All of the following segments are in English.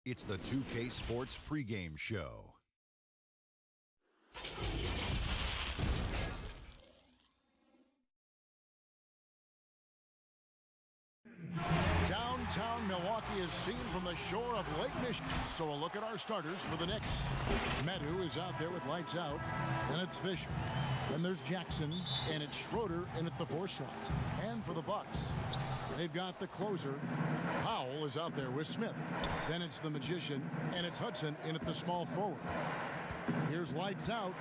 It's the 2K Sports pregame show. Downtown Milwaukee is seen from the shore of Lake Michigan. So a look at our starters for the Knicks. Medu is out there with lights out. Then it's Fisher. Then there's Jackson. And it's Schroeder in at the 4 slot. And for the Bucks, they've got the closer. Powell is out there with Smith. Then it's the Magician. And it's Hudson in at the small forward. Here's lights out.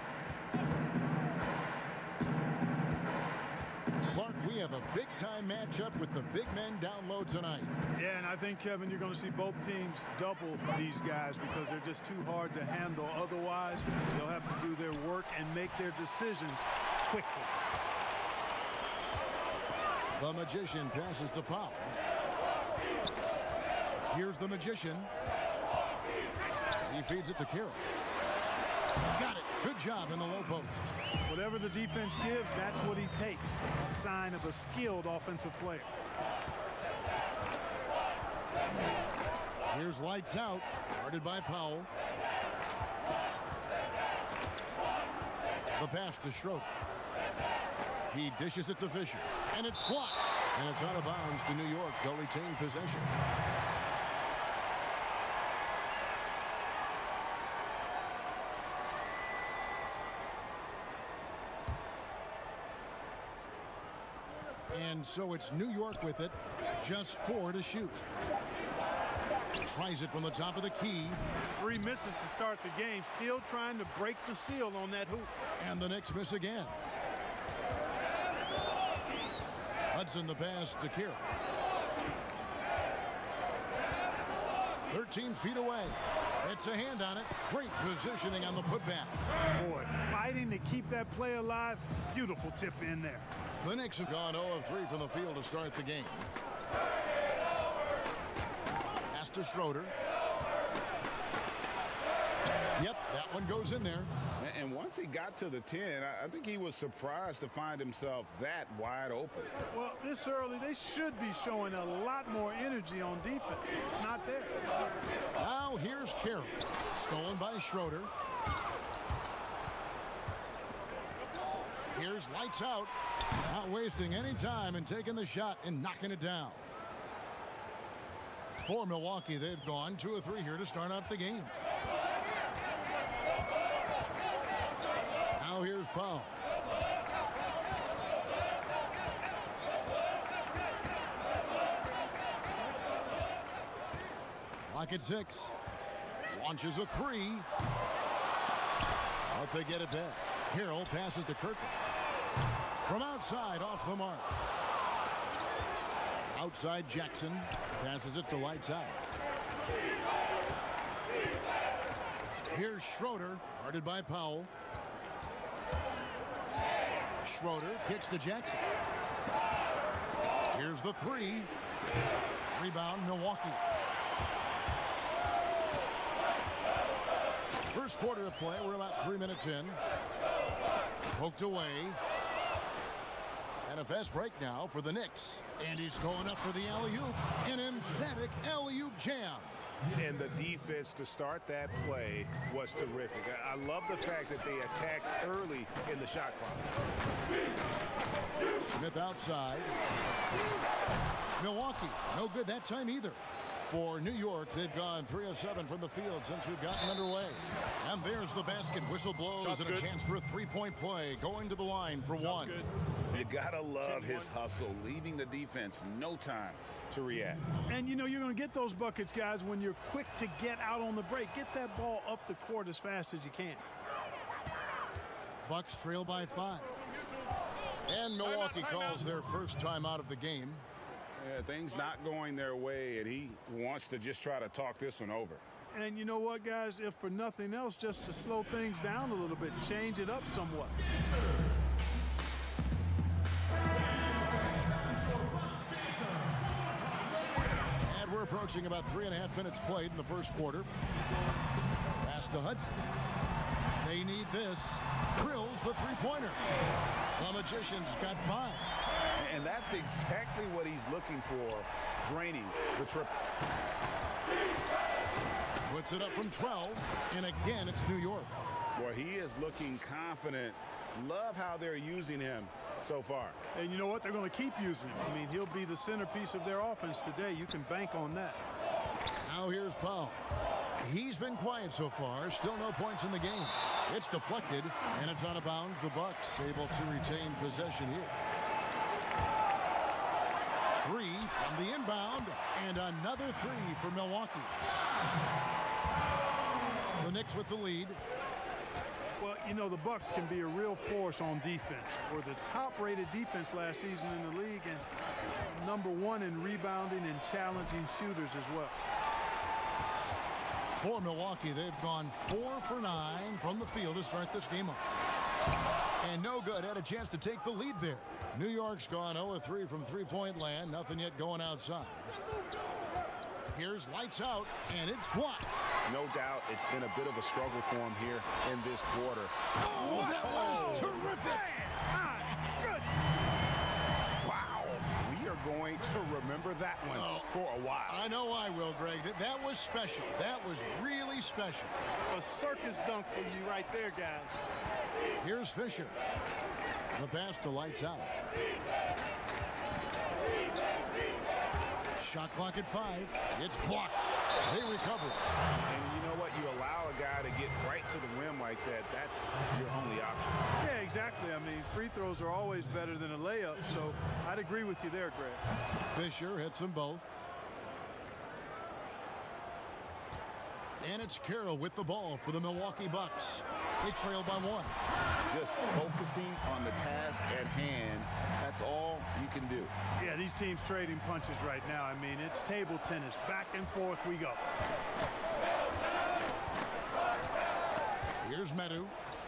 Clark, we have a big-time matchup with the big men down low tonight. Yeah, and I think, Kevin, you're going to see both teams double these guys because they're just too hard to handle. Otherwise, they'll have to do their work and make their decisions quickly. The Magician passes to Powell. Here's the Magician. He feeds it to Carroll. Got it. Good job in the low post. Whatever the defense gives, that's what he takes. A sign of a skilled offensive player. Here's lights out. Guarded by Powell. The pass to Schroeder. He dishes it to Fisher. And it's blocked. And it's out of bounds to New York. They'll retain possession. And so it's New York with it. Just 4 to shoot. Tries it from the top of the key. 3 misses to start the game. Still trying to break the seal on that hoop. And the Knicks miss again. Hudson the pass to Carroll. 13 feet away. It's a hand on it. Great positioning on the putback. Boy, fighting to keep that play alive. Beautiful tip in there. The Knicks have gone 0 of 3 from the field to start the game. Pass to Schroeder. Yep, that one goes in there. And once he got to the 10, I think he was surprised to find himself that wide open. Well, this early, they should be showing a lot more energy on defense. It's not there. Now here's Carroll. Stolen by Schroeder. Here's lights out. Not wasting any time and taking the shot and knocking it down. For Milwaukee, they've gone 2 of 3 here to start out the game. Now here's Powell. Lock at 6. Launches a 3. But they get it back. Carroll passes to Kirkland. From outside, off the mark. Outside, Jackson passes it to lights out. Here's Schroeder, guarded by Powell. Schroeder kicks to Jackson. Here's the 3. Rebound, Milwaukee. First quarter of play, we're about 3 minutes in. Poked away. And a fast break now for the Knicks. And he's going up for the alley-oop. An emphatic alley-oop jam. And the defense to start that play was terrific. I love the fact that they attacked early in the shot clock. Smith outside. Milwaukee, no good that time either. For New York, they've gone 3 of 7 from the field since we've gotten underway. And there's the basket. Whistle blows and a chance for a 3-point play. Going to the line for 1. You gotta love his hustle, leaving the defense no time to react. And you know you're going to get those buckets, guys, when you're quick to get out on the break. Get that ball up the court as fast as you can. Bucks trail by 5. And Milwaukee calls their first time out of the game. Yeah, things not going their way, and he wants to just try to talk this one over. And you know what, guys? If for nothing else, just to slow things down a little bit, change it up somewhat. And we're approaching about 3.5 minutes played in the first quarter. Pass to Hudson. They need this. Drills the 3-pointer. The Magician's got 5. And that's exactly what he's looking for, draining the triple. puts it up from 12, and again it's New York. Well, he is looking confident. Love how they're using him so far. And you know what? They're going to keep using him. I mean, he'll be the centerpiece of their offense today. You can bank on that. Now here's Powell. He's been quiet so far. Still no points in the game. It's deflected, and it's out of bounds. The Bucks able to retain possession here. 3 from the inbound, and another 3 for Milwaukee. The Knicks with the lead. Well, you know, the Bucks can be a real force on defense. We're the top-rated defense last season in the league, and #1 in rebounding and challenging shooters as well. For Milwaukee, they've gone 4 for 9 from the field to start this game up. And no good. Had a chance to take the lead there. New York's gone 0-3 from three-point land. Nothing yet going outside. Here's lights out, and it's blocked. No doubt it's been a bit of a struggle for him here in this quarter. Oh, that was terrific. Wow. We are going to remember that one for a while. I know I will, Greg. That was special. That was really special. A circus dunk for you right there, guys. Here's Fisher. The pass to lights out. Shot clock at 5. It's blocked. They recover it. And you know what? You allow a guy to get right to the rim like that. That's your only option. Yeah, exactly. I mean, free throws are always better than a layup, so I'd agree with you there, Greg. Fisher hits them both. And it's Carroll with the ball for the Milwaukee Bucks. They trail by 1. Just focusing on the task at hand. That's all you can do. Yeah, these teams trading punches right now. I mean, it's table tennis. Back and forth we go. Here's Medu.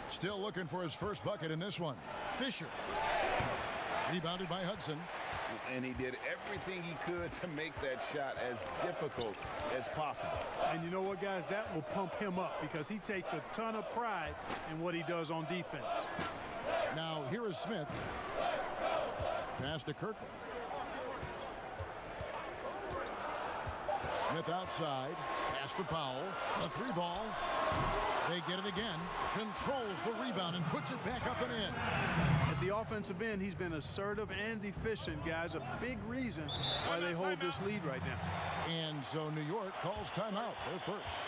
Still looking for his first bucket in this one. Fisher. Rebounded by Hudson. And he did everything he could to make that shot as difficult as possible. And you know what, guys? That will pump him up because he takes a ton of pride in what he does on defense. Now, here is Smith. Pass to Kirkland. Smith outside. Pass to Powell. A 3-ball. They get it again. Controls the rebound and puts it back up and in. At the offensive end, he's been assertive and efficient, guys. A big reason why they hold this lead right now. And so New York calls timeout. They're first.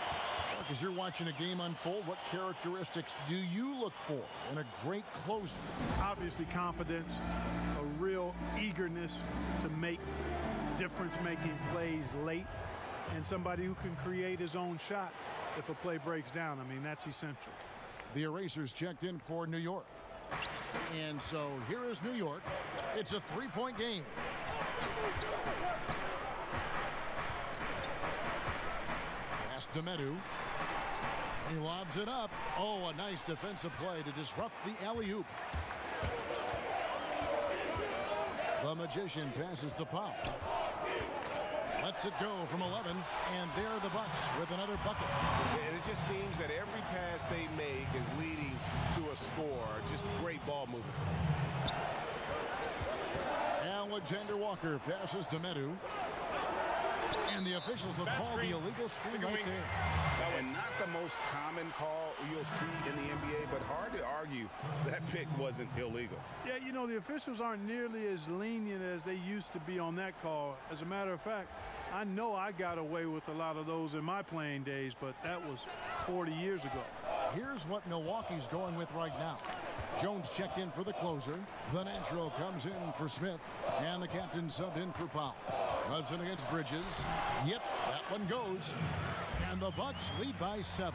Mark, as you're watching a game unfold, what characteristics do you look for in a great closer? Obviously, confidence, a real eagerness to make difference-making plays late, and somebody who can create his own shot if a play breaks down. I mean, that's essential. The Erasers checked in for New York. And so here is New York. It's a 3-point game. Pass to Medu. He lobs it up. Oh, a nice defensive play to disrupt the alley-oop. The Magician passes to Powell. Lets it go from 11, and there are the Bucks with another bucket. And it just seems that every pass they make is leading to a score. Just great ball movement. Alexander Walker passes to Medu. And the officials have called the illegal screen right there. And not the most common call you'll see in the NBA, but hard to argue that pick wasn't illegal. Yeah, you know, the officials aren't nearly as lenient as they used to be on that call. As a matter of fact, I know I got away with a lot of those in my playing days, but that was 40 years ago. Here's what Milwaukee's going with right now. Jones checked in for the closer. The natural comes in for Smith. And the captain subbed in for Powell. Hudson against Bridges. Yep, that one goes. And the Bucks lead by 7.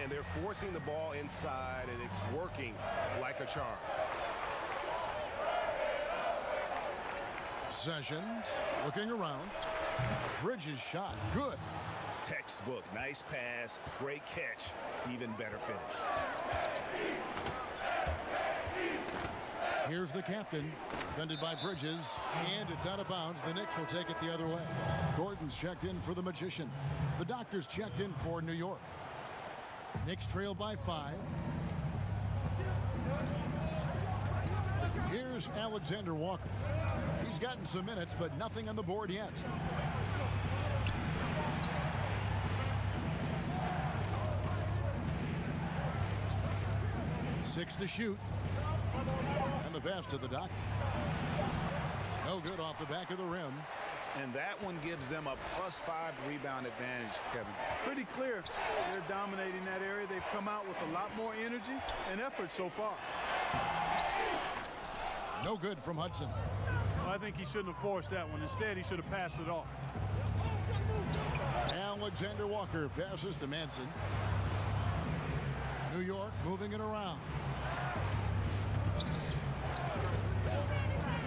And they're forcing the ball inside, and it's working like a charm. Sessions looking around. Bridges shot. Good. Textbook. Nice pass. Great catch. Even better finish. Here's the captain. Defended by Bridges. And it's out of bounds. The Knicks will take it the other way. Gordon's checked in for the Magician. The Doctors checked in for New York. Knicks trail by 5. Here's Alexander Walker. He's gotten some minutes, but nothing on the board yet. 6 to shoot. And the pass to the dock. No good off the back of the rim. And that one gives them a +5 rebound advantage, Kevin. Pretty clear. They're dominating that area. They've come out with a lot more energy and effort so far. No good from Hudson. Well, I think he shouldn't have forced that one. Instead, he should have passed it off. Alexander Walker passes to Manson. New York moving it around.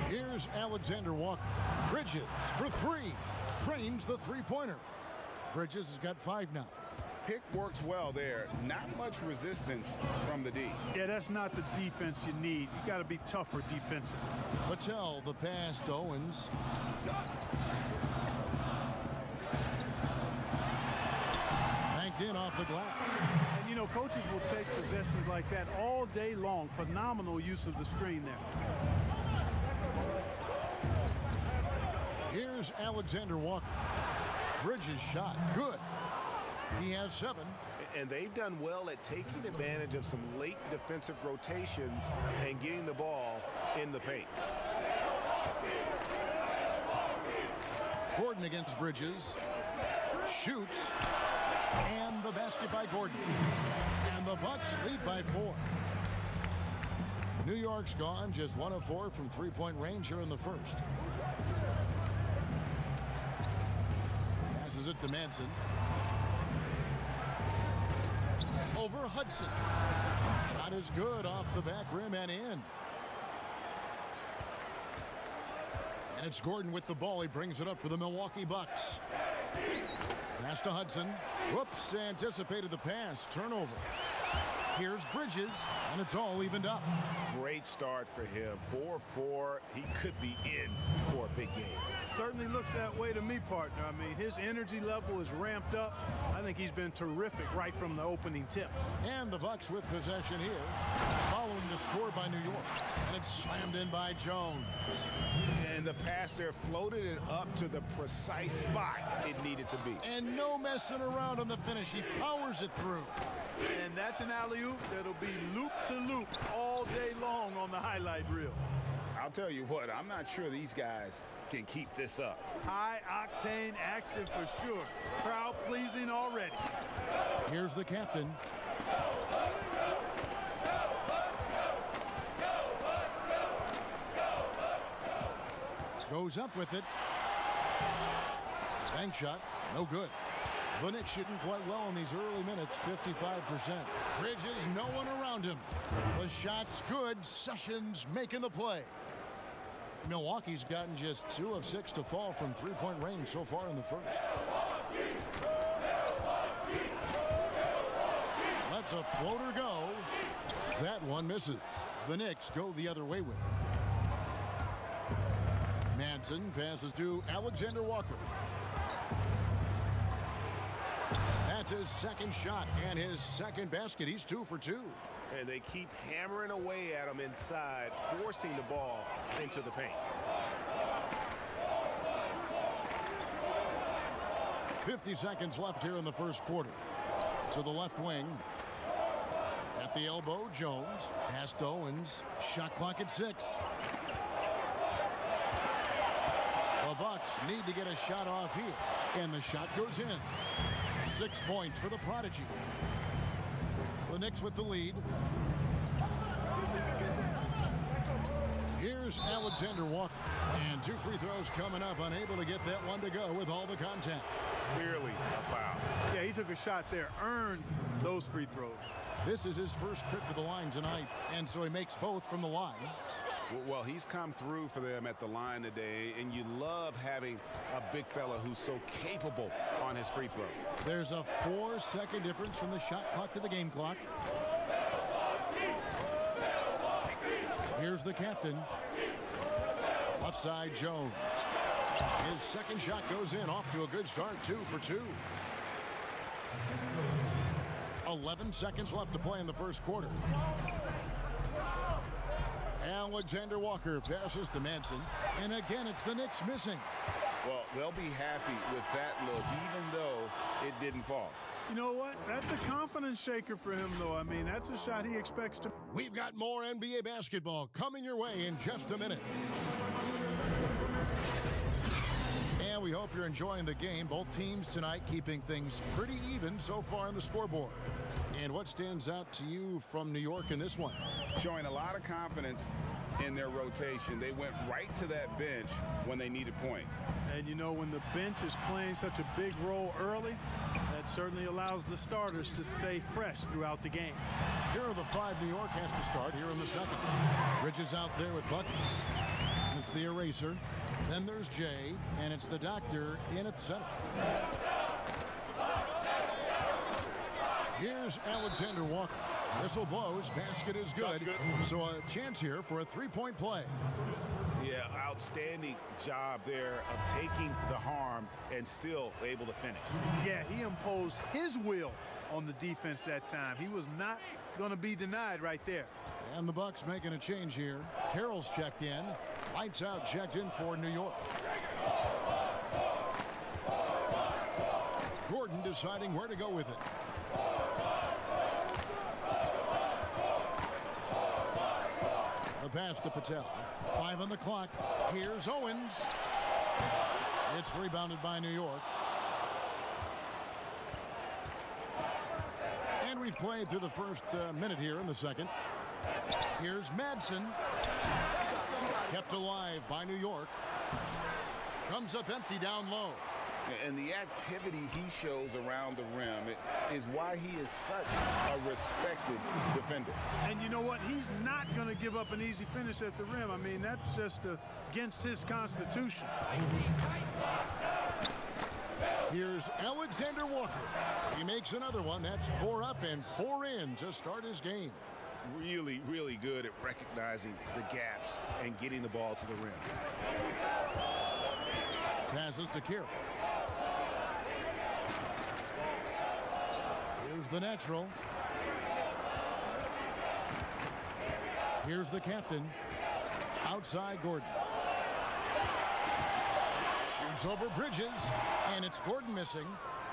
Here's Alexander Walker. Bridges for 3. Trains the three-pointer. Bridges has got 5 now. Pick works well there. Not much resistance from the D. Yeah, that's not the defense you need. You got to be tougher defensively. Patel, the pass to Owens. Banked in off the glass. And, you know, coaches will take possessions like that all day long. Phenomenal use of the screen there. Here's Alexander Walker. Bridges shot. Good. He has 7. And they've done well at taking advantage of some late defensive rotations and getting the ball in the paint. Gordon against Bridges. Shoots. And the basket by Gordon. And the Bucks lead by 4. New York's gone just 1 of 4 from three-point range here in the first. Passes it to Manson. Over Hudson. Shot is good off the back rim and in. And it's Gordon with the ball. He brings it up for the Milwaukee Bucks. Pass to Hudson. Whoops, anticipated the pass. Turnover. Here's Bridges, and it's all evened up. Great start for him. 4-4. He could be in for a big game. Certainly looks that way to me, partner. I mean, his energy level is ramped up. I think he's been terrific right from the opening tip. And the Bucks with possession here, following the score by New York. And it's slammed in by Jones. And the pass there floated it up to the precise spot it needed to be. And no messing around on the finish. He powers it through. And that's an alley-oop that'll be loop to loop all day long on the highlight reel. I'll tell you what, I'm not sure these guys can keep this up. High-octane action for sure. Crowd-pleasing already. Here's the captain. Goes up with it. Bank shot, no good. The Knicks shooting quite well in these early minutes, 55%. Bridges, no one around him. The shot's good. Sessions making the play. Milwaukee's gotten just 2 of 6 to fall from three-point range so far in the first. Lets a floater go. That one misses. The Knicks go the other way with it. Manson passes to Alexander Walker. That's his second shot and his second basket. He's 2 for 2. And they keep hammering away at him inside, forcing the ball into the paint. 50 seconds left here in the first quarter. To the left wing. At the elbow, Jones. Pass to Owens. Shot clock at 6. The Bucks need to get a shot off here. And the shot goes in. 6 points for the Prodigy. The Knicks with the lead. Here's Alexander Walker. And 2 free throws coming up. Unable to get that one to go with all the contact. Clearly a foul. Yeah, he took a shot there. Earned those free throws. This is his first trip to the line tonight. And so he makes both from the line. Well, he's come through for them at the line today, and you love having a big fella who's so capable on his free throw. There's a 4-second difference from the shot clock to the game clock. Here's the captain. Left side, Jones. His second shot goes in, off to a good start, 2 for 2. 11 seconds left to play in the first quarter. Alexander Walker passes to Manson. And again, it's the Knicks missing. Well, they'll be happy with that look, even though it didn't fall. You know what? That's a confidence shaker for him, though. I mean, that's a shot he expects to. We've got more NBA basketball coming your way in just a minute. And we hope you're enjoying the game. Both teams tonight keeping things pretty even so far on the scoreboard. And what stands out to you from New York in this one? Showing a lot of confidence in their rotation. They went right to that bench when they needed points. And you know, when the bench is playing such a big role early, that certainly allows the starters to stay fresh throughout the game. Here are the 5 New York has to start here in the second. Bridges out there with buckets. It's the eraser. Then there's Jay, and it's the doctor in at center. Here's Alexander Walker. Whistle blows, basket is good. So a chance here for a three-point play. Yeah, outstanding job there of taking the harm and still able to finish. Yeah, he imposed his will on the defense that time. He was not going to be denied right there. And the Bucks making a change here. Carroll's checked in. Lights out checked in for New York. Gordon deciding where to go with it. The pass to Patel. 5 on the clock. Here's Owens. It's rebounded by New York. And we've played through the first minute here in the second. Here's Madsen. Kept alive by New York. Comes up empty down low. And the activity he shows around the rim is why he is such a respected defender. And you know what? He's not going to give up an easy finish at the rim. I mean, that's just against his constitution. Here's Alexander Walker. He makes another one. That's 4 up and 4 in to start his game. Really, really good at recognizing the gaps and getting the ball to the rim. Passes to Carroll. Here's the natural. Here's the captain. Outside Gordon. Shoots over Bridges, and it's Gordon missing.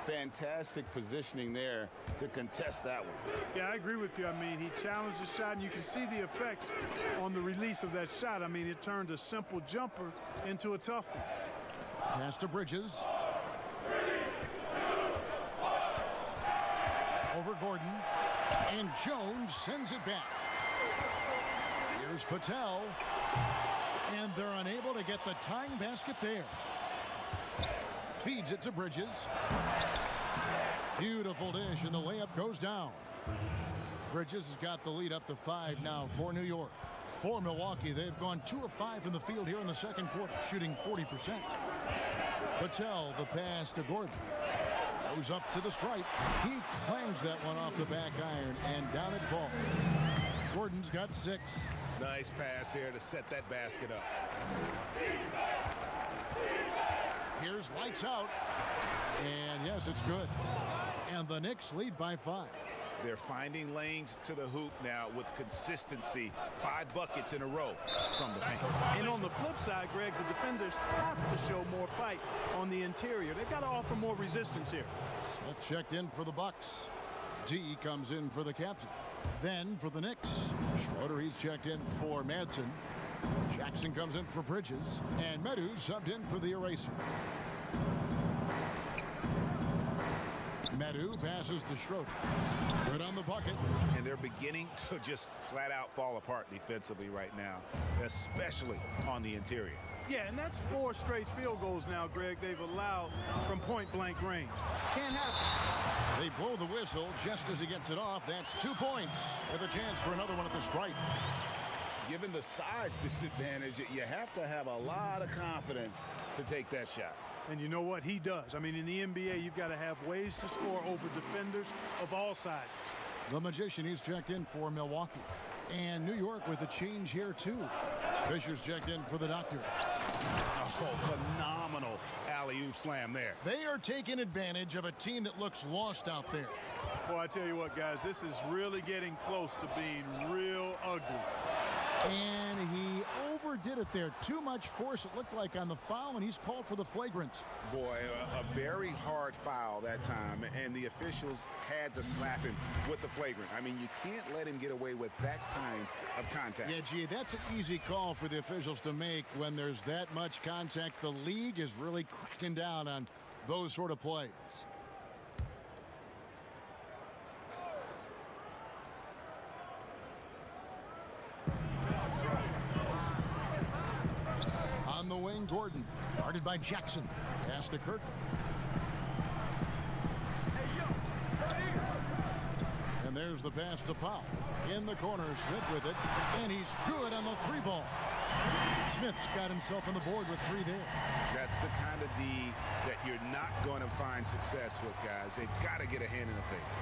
Fantastic positioning there to contest that one. Yeah, I agree with you. I mean, he challenged the shot, and you can see the effects on the release of that shot. I mean, it turned a simple jumper into a tough one. Pass to Bridges. Over Gordon. And Jones sends it back. Here's Patel. And they're unable to get the tying basket there. Feeds it to Bridges. Beautiful dish, and the layup goes down. Bridges has got the lead up to 5 now for New York. For Milwaukee, they've gone 2 of 5 from the field here in the second quarter, shooting 40%. Patel, the pass to Gordon. Goes up to the stripe. He clangs that one off the back iron, and down it falls. Gordon's got 6. Nice pass there to set that basket up. Here's lights out. And yes, it's good. And the Knicks lead by 5. They're finding lanes to the hoop now with consistency. 5 buckets in a row from the paint. And on the flip side, Greg, the defenders have to show more fight on the interior. They've got to offer more resistance here. Smith checked in for the Bucks. D comes in for the captain. Then for the Knicks, Schroeder, he's checked in for Madsen. Jackson comes in for Bridges. And Meadows subbed in for the eraser. Meadows passes to Schroeder. Good on the bucket. And they're beginning to just flat out fall apart defensively right now, especially on the interior. Yeah, and that's 4 straight field goals now, Greg, they've allowed from point-blank range. Can't happen. They blow the whistle just as he gets it off. That's 2 points with a chance for another one at the stripe. Given the size disadvantage, you have to have a lot of confidence to take that shot. And you know what? He does. I mean, in the NBA, you've got to have ways to score over defenders of all sizes. The Magician, he's checked in for Milwaukee. And New York with a change here, too. Fisher's checked in for the Doctor. Oh, phenomenal alley-oop slam there. They are taking advantage of a team that looks lost out there. Well, I tell you what, guys, this is really getting close to being real ugly. And he overdid it there. Too much force, it looked like, on the foul, and he's called for the flagrant. Boy, a very hard foul that time, and the officials had to slap him with the flagrant. I mean, you can't let him get away with that kind of contact. Yeah, gee, that's an easy call for the officials to make when there's that much contact. The league is really cracking down on those sort of plays. On the wing, Gordon, guarded by Jackson. Pass to Kirk. And there's the pass to Powell. In the corner, Smith with it, and he's good on the three ball. Smith's got himself on the board with 3 there. That's the kind of D that you're not going to find success with, guys. They've got to get a hand in the face.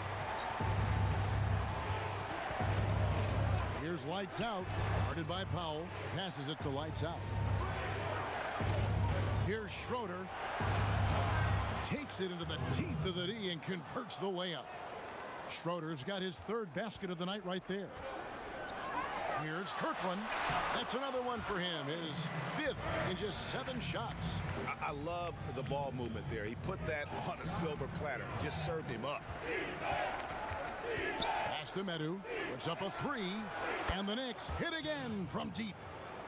Here's Lights Out, guarded by Powell. Passes it to Lights Out. Here's Schroeder. Takes it into the teeth of the D and converts the layup. Schroeder's got his 3rd basket of the night right there. Here's Kirkland. That's another one for him. His 5th in just 7 shots. I love the ball movement there. He put that on a silver platter. Just served him up. Pass to Medu. Puts up a 3. And the Knicks hit again from deep.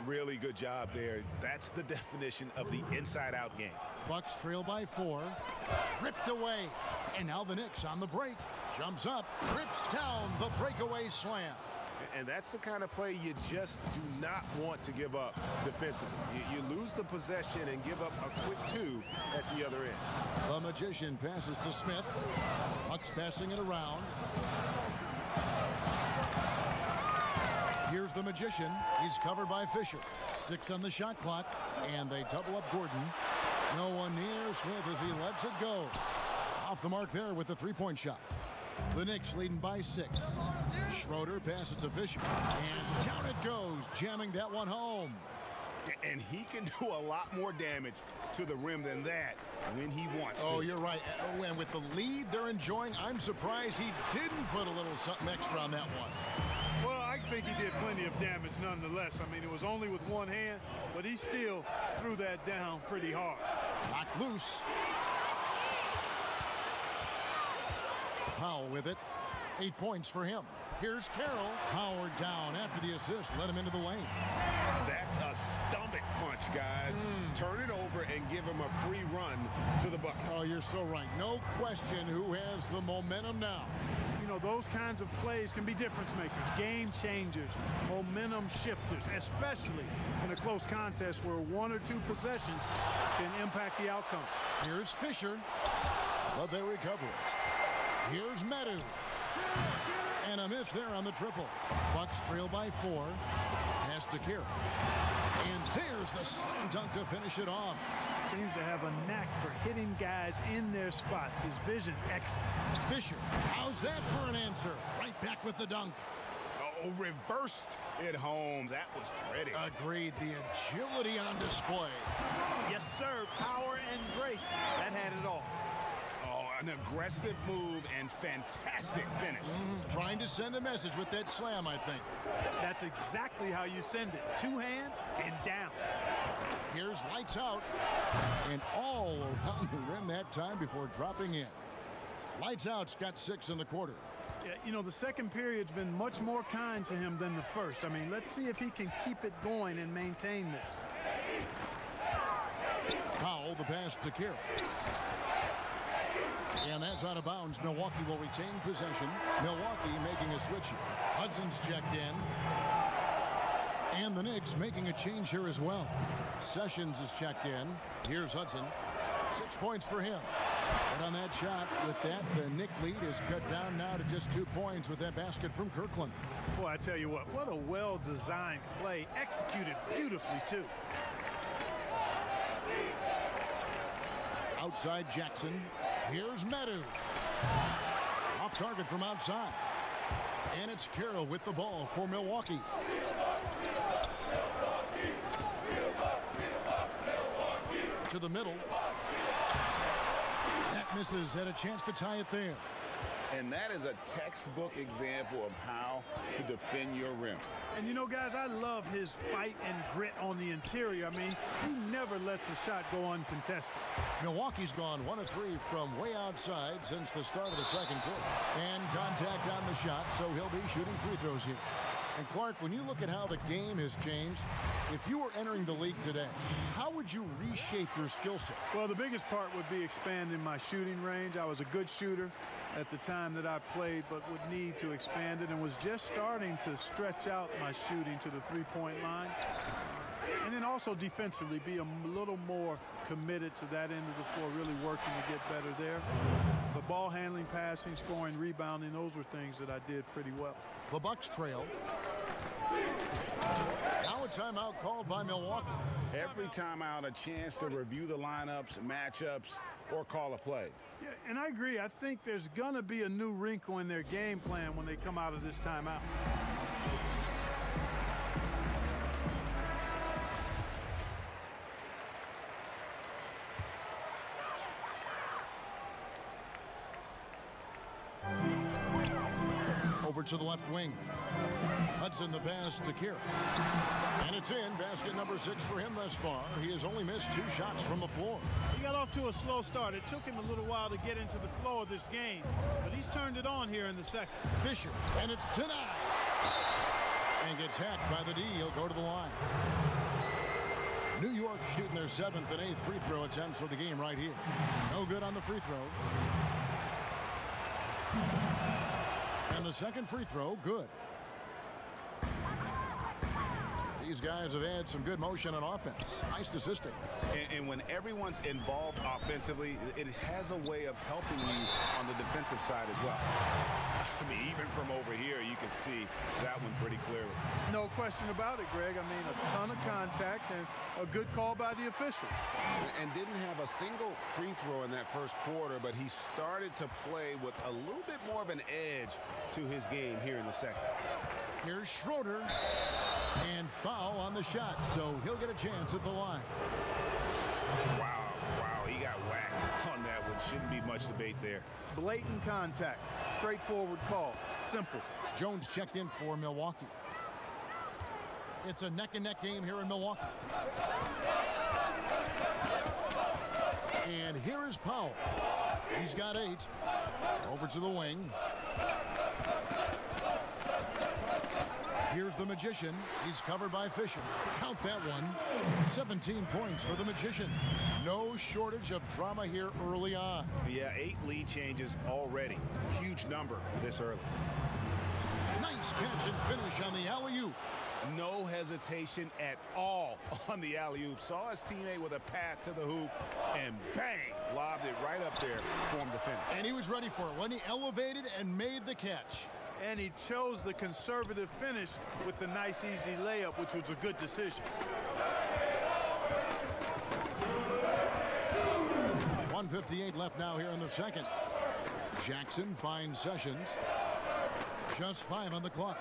Really good job there. That's the definition of the inside-out game. Bucks trail by 4. Ripped away. And now the Knicks on the break. Jumps up. Rips down the breakaway slam. And that's the kind of play you just do not want to give up defensively. You lose the possession and give up a quick 2 at the other end. The Magician passes to Smith. Bucks passing it around. Here's the Magician. He's covered by Fisher. 6 on the shot clock, and they double up Gordon. No one near Smith as he lets it go. Off the mark there with the 3-point shot. The Knicks leading by 6. Schroeder passes to Fisher, and down it goes, jamming that one home. And he can do a lot more damage to the rim than that when he wants to. Oh, you're right. Oh, and with the lead they're enjoying, I'm surprised he didn't put a little something extra on that one. Well, I think he did plenty of damage nonetheless. I mean, it was only with one hand, but he still threw that down pretty hard. Knocked loose. Powell with it. 8 points for him. Here's Carroll. Howard down after the assist. Let him into the lane. That's a stomach punch, guys. Turn it over and give him a free run to the bucket. Oh, you're so right. No question who has the momentum now. You know, those kinds of plays can be difference makers, game changers, momentum shifters, especially in a close contest where 1 or 2 possessions can impact the outcome. Here's Fisher, but they recover it. Here's Medu. And a miss there on the triple. Bucks trail by 4. Pass to Carroll. And there's the slam dunk to finish it off. Seems to have a knack for hitting guys in their spots. His vision excellent. Fisher, how's that for an answer? Right back with the dunk. Oh, reversed it home. That was pretty. Agreed. The agility on display. Yes, sir. Power and grace. That had it all. Oh, an aggressive move and fantastic finish. Trying to send a message with that slam, I think. That's exactly how you send it. 2 hands and down. Here's Lights Out. And all around the rim that time before dropping in. Lights Out's got 6 in the quarter. Yeah, you know, the second period's been much more kind to him than the first. I mean, let's see if he can keep it going and maintain this. Powell, the pass to Carroll. And that's out of bounds. Milwaukee will retain possession. Milwaukee making a switch here. Hudson's checked in. And the Knicks making a change here as well. Sessions is checked in. Here's Hudson. 6 points for him. But on that shot, with that, the Knick lead is cut down now to just 2 points with that basket from Kirkland. Boy, I tell you what a well-designed play. Executed beautifully, too. Outside Jackson. Here's Medu. Off target from outside. And it's Carroll with the ball for Milwaukee. To the middle. That misses. Had a chance to tie it there. And that is a textbook example of how to defend your rim. And you know, guys, I love his fight and grit on the interior. I mean, he never lets a shot go uncontested. Milwaukee's gone 1 of 3 from way outside since the start of the second quarter. And contact on the shot, so he'll be shooting free throws here. And Clark, when you look at how the game has changed, if you were entering the league today, how would you reshape your skill set? Well, the biggest part would be expanding my shooting range. I was a good shooter at the time that I played, but would need to expand it and was just starting to stretch out my shooting to the three-point line. And then also defensively be a little more committed to that end of the floor, really working to get better there. But ball handling, passing, scoring, rebounding, those were things that I did pretty well. The Bucks trail. Now a timeout called by Milwaukee. Every timeout, a chance to review the lineups, matchups, or call a play. Yeah, and I agree. I think there's going to be a new wrinkle in their game plan when they come out of this timeout. Over to the left wing. Hudson the pass to Kira. And it's in. Basket number 6 for him thus far. He has only missed 2 shots from the floor. He got off to a slow start. It took him a little while to get into the flow of this game, but he's turned it on here in the second. Fisher, and it's denied. And gets hacked by the D. He'll go to the line. New York shooting their 7th and 8th free throw attempts for the game right here. No good on the free throw. And the second free throw, good. These guys have had some good motion on offense. Nice assisting. And when everyone's involved offensively, it has a way of helping you on the defensive side as well. I mean, even from over here, you can see that one pretty clearly. No question about it, Greg. I mean, a ton of contact and a good call by the official. And didn't have a single free throw in that first quarter, but he started to play with a little bit more of an edge to his game here in the second. Here's Schroeder. And foul on the shot, so he'll get a chance at the line. Wow, he got whacked on that one. Shouldn't be much debate there. Blatant contact, straightforward call, simple. Jones checked in for Milwaukee. It's a neck-and-neck game here in Milwaukee. And here is Powell. He's got 8. Over to the wing. Here's the Magician. He's covered by Fisher. Count that one. 17 points for the Magician. No shortage of drama here early on. Yeah, 8 lead changes already. Huge number this early. Nice catch and finish on the alley-oop. No hesitation at all on the alley-oop. Saw his teammate with a path to the hoop, and bang, lobbed it right up there for him to finish. And he was ready for it when he elevated and made the catch. And he chose the conservative finish with the nice, easy layup, which was a good decision. 1:58 left now here in the second. Jackson finds Sessions. Just 5 on the clock.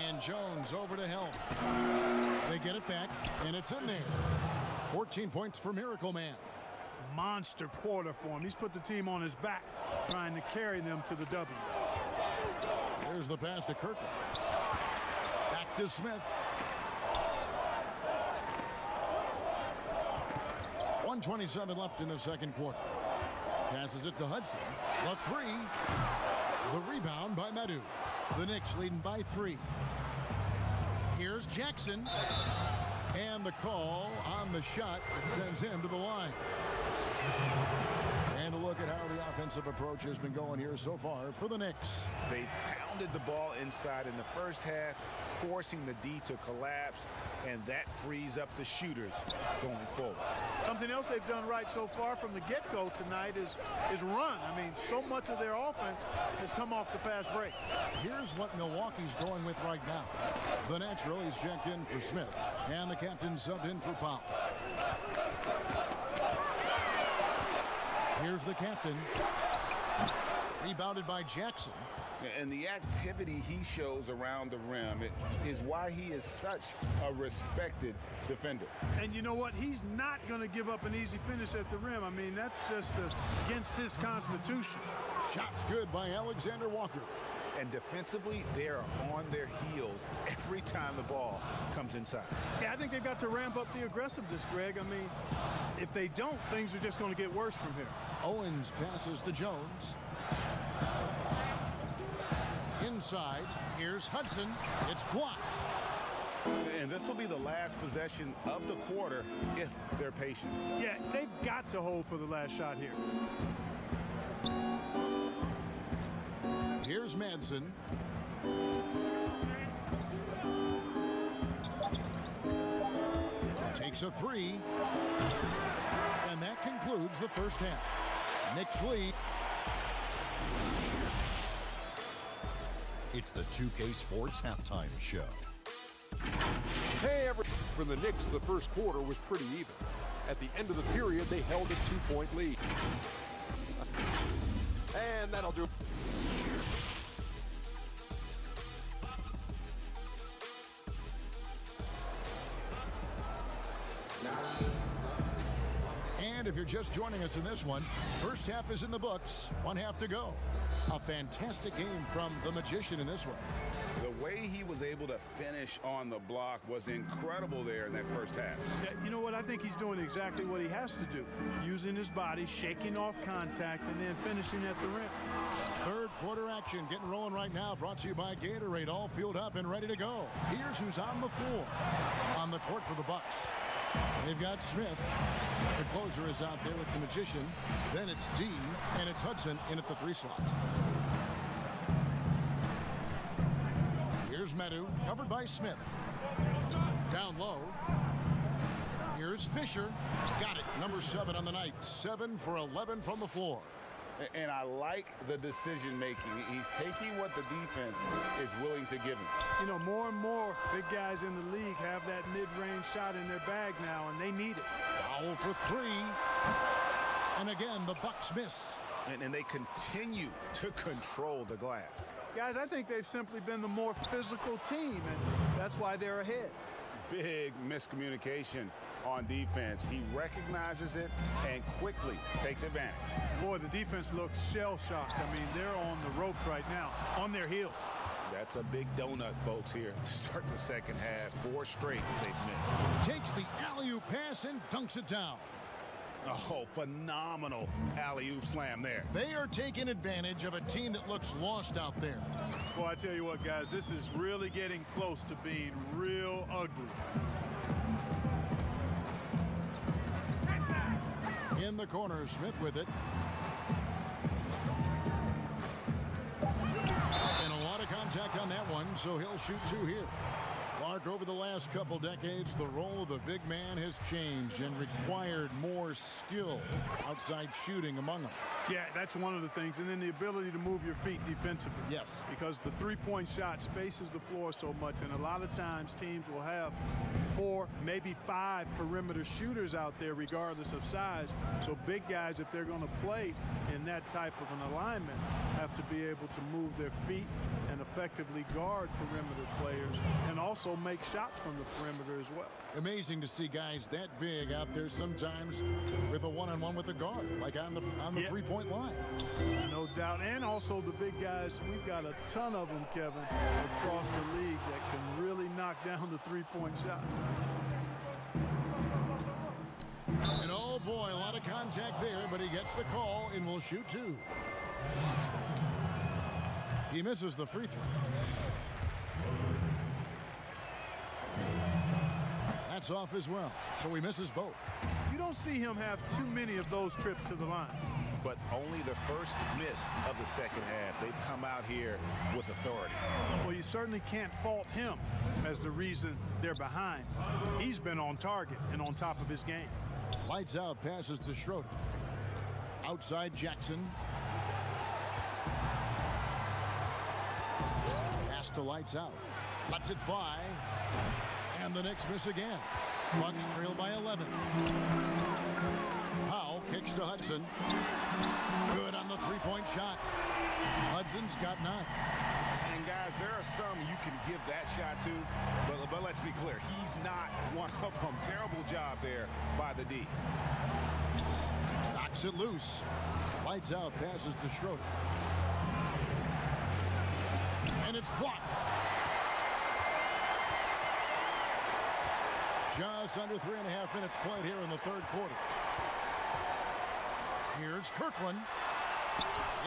And Jones over to help. They get it back, and it's in there. 14 points for Miracle Man. Monster quarter for him. He's put the team on his back, trying to carry them to the W. Here's the pass to Kirkland. Back to Smith. 1:27 left in the second quarter. Passes it to Hudson. The 3. The rebound by Medu. The Knicks leading by 3. Here's Jackson. And the call on the shot that sends him to the line. And a look at how the offensive approach has been going here so far for the Knicks. They pounded the ball inside in the first half, forcing the D to collapse, and that frees up the shooters going forward. Something else they've done right so far from the get-go tonight is run. I mean, so much of their offense has come off the fast break. Here's what Milwaukee's going with right now. The natural, he's checked in for Smith, and the captain subbed in for Powell. Here's the captain. Rebounded by Jackson. And the activity he shows around the rim is why he is such a respected defender. And you know what? He's not going to give up an easy finish at the rim. I mean, that's just against his constitution. Shots good by Alexander Walker. And defensively, they're on their heels every time the ball comes inside. Yeah, I think they've got to ramp up the aggressiveness, Greg. I mean, if they don't, things are just going to get worse from here. Owens passes to Jones. Inside, here's Hudson. It's blocked. And this will be the last possession of the quarter if they're patient. Yeah, they've got to hold for the last shot here. Here's Madsen. Takes a three. And that concludes the first half. Knicks lead. It's the 2K Sports Halftime Show. Hey, for the Knicks, the first quarter was pretty even. At the end of the period, they held a 2-point lead. And that'll do it. And if you're just joining us in this one, first half is in the books, one half to go. A fantastic game from the Magician in this one. The way he was able to finish on the block was incredible there in that first half. Yeah, you know what? I think he's doing exactly what he has to do. Using his body, shaking off contact, and then finishing at the rim. Third quarter action getting rolling right now, brought to you by Gatorade, all filled up and ready to go. Here's who's on the floor. On the court for the Bucks. They've got Smith. The closer is out there with the Magician. Then it's D, and it's Hudson in at the 3 slot. Here's Medu, covered by Smith. Down low. Here's Fisher. Got it. Number 7 on the night. 7 for 11 from the floor. And I like the decision making. He's taking what the defense is willing to give him. You know, more and more big guys in the league have that mid-range shot in their bag now, and they need it. Foul for 3. And again, the Bucks miss. And they continue to control the glass. Guys, I think they've simply been the more physical team, and that's why they're ahead. Big miscommunication on defense. He recognizes it and quickly takes advantage. Boy, the defense looks shell-shocked. I mean, they're on the ropes right now, on their heels. That's a big donut, folks, here. Start the second half. 4 straight they've missed. Takes the alley-oop pass and dunks it down. Oh, phenomenal alley-oop slam there. They are taking advantage of a team that looks lost out there. Boy, I tell you what, guys, this is really getting close to being real ugly. In the corner, Smith with it. And a lot of contact on that one, so he'll shoot 2 here. Clark, over the last couple decades, the role of the big man has changed and required more skill outside shooting among them. Yeah, that's one of the things. And then the ability to move your feet defensively. Yes. Because the three-point shot spaces the floor so much, and a lot of times teams will have 4, maybe 5 perimeter shooters out there regardless of size. So big guys, if they're going to play in that type of an alignment, have to be able to move their feet and effectively guard perimeter players and also make shots from the perimeter as well. Amazing to see guys that big out there sometimes with a one-on-one with the guard, like on the three-point line. No doubt. And also the big guys, we've got a ton of them, Kevin, across the league that can really knock down the three-point shot. And oh boy, a lot of contact there, but he gets the call and will shoot 2. He misses the free throw. That's off as well, so he misses both. You don't see him have too many of those trips to the line. But only the first miss of the second half. They've come out here with authority. Well, you certainly can't fault him as the reason they're behind. He's been on target and on top of his game. Lights out, passes to Schroeder. Outside Jackson. Pass to lights out. Lets it fly. And the Knicks miss again. Bucks trail by 11. Powell kicks to Hudson. Good on the three-point shot. Hudson's got 9. And guys, there are some you can give that shot to, but let's be clear, he's not one of them. Terrible job there by the D. Knocks it loose. Lights out, passes to Schroeder. And it's blocked. Just under 3.5 minutes played here in the third quarter. Here's Kirkland.